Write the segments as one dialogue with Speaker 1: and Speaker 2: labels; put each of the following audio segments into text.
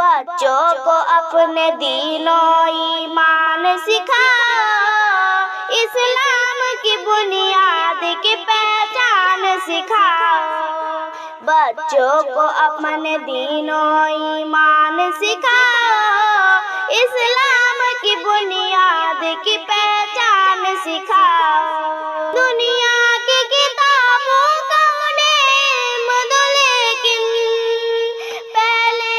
Speaker 1: بچوں کو اپنے دین و ایمان سکھاؤ، اسلام کی بنیاد کی پہچان سکھاؤ۔ بچوں کو اپنے دین و ایمان سکھاؤ، اسلام کی بنیاد کی پہچان سکھاؤ۔ دنیا کی کتابوں کا انہیں علم دو، لیکن پہلے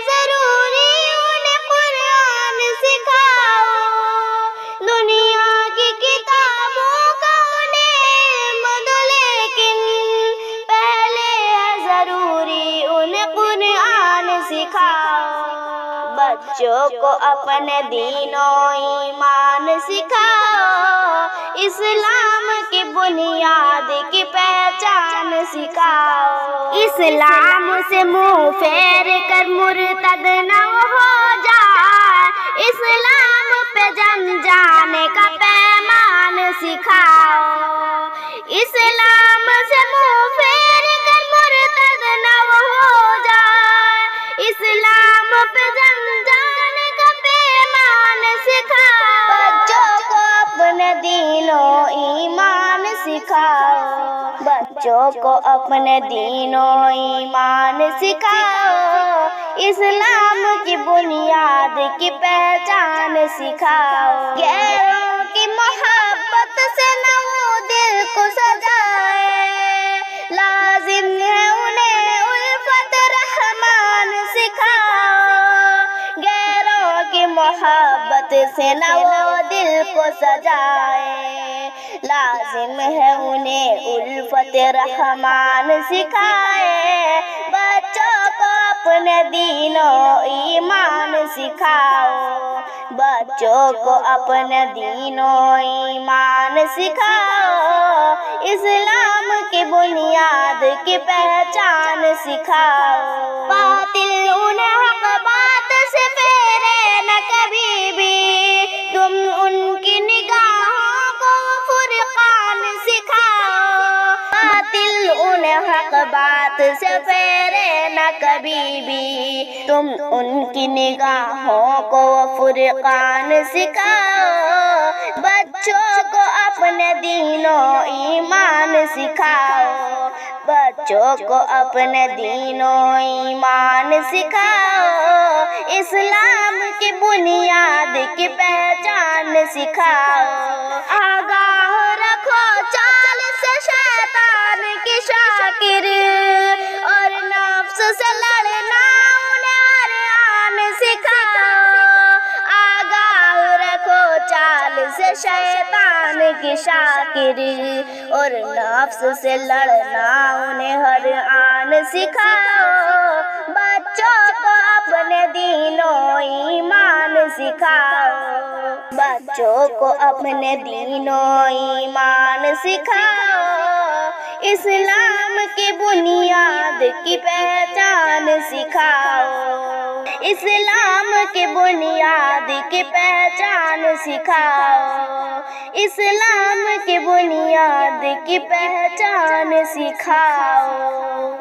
Speaker 1: ضروری انہیں قرآن سکھاؤ۔ دنیا کی کتابوں کا انہیں علم دو، لیکن پہلے ضروری انہیں قرآن سکھاؤ۔ بچوں کو اپنے دین و ایمان سکھاؤ، اسلام کی بنیاد کی پہچان سکھاؤ۔ اسلام سے منہ پھیر کر مرتد نہ ہو جائے، اسلام پہ جم جانے کا پیمان سکھاؤ۔ اسلام سے منہ پھیر کر مرتد نہ ہو جائے، اسلام پہ جم جانے کا پیمان سکھاؤ۔ بچوں کو اپنے دین و ایمان سکھاؤ، بچوں کو اپنے دین و ایمان سکھاؤ، اسلام کی بنیاد کی پہچان سکھاؤ۔ غیروں کی محبت سے نہ وہ دل کو سجائے، لازم ہے انہیں الفت رحمان سکھاؤ۔ غیروں کی محبت سے نہ وہ دل کو سجائے، لازم ہے انہیں الفت رحمان سکھائے۔ بچوں کو اپنے دین و ایمان سکھاؤ، بچوں کو اپنے دین و ایمان سکھاؤ، اسلام کی بنیاد کی پہچان سکھاؤ۔ باطل انہیں حق بات سے پھیرے نہ کبھی بھی، تم ان کی نگاہوں کو فرقان سکھاؤ۔ باطل انہیں حق بات سے پھیرے نہ کبھی بھی، تم ان کی نگاہوں کو فرقان سکھاؤ۔ بچوں کو اپنے دین و ایمان سکھاؤ، بچوں کو اپنے دین و ایمان سکھاؤ، اسلام کی بنیاد کی پہچان سکھاؤ۔ آگاہ رکھو چال سے شیطان کی شاکر، اور نفس سے لڑنا انہیں ہر آن سکھاؤ۔ آگاہ رکھو چال سے شیطان کی شاکر، اور نفس سے لڑنا انہیں ہر آن سکھاؤ۔ بچوں کو اپنے دین و ایمان سکھاؤ، بچوں کو اپنے دین و ایمان سکھاؤ، اسلام کی بنیاد کی پہچان سکھاؤ۔ اسلام کی بنیاد کی پہچان سکھاؤ، اسلام کی بنیاد کی پہچان سکھاؤ۔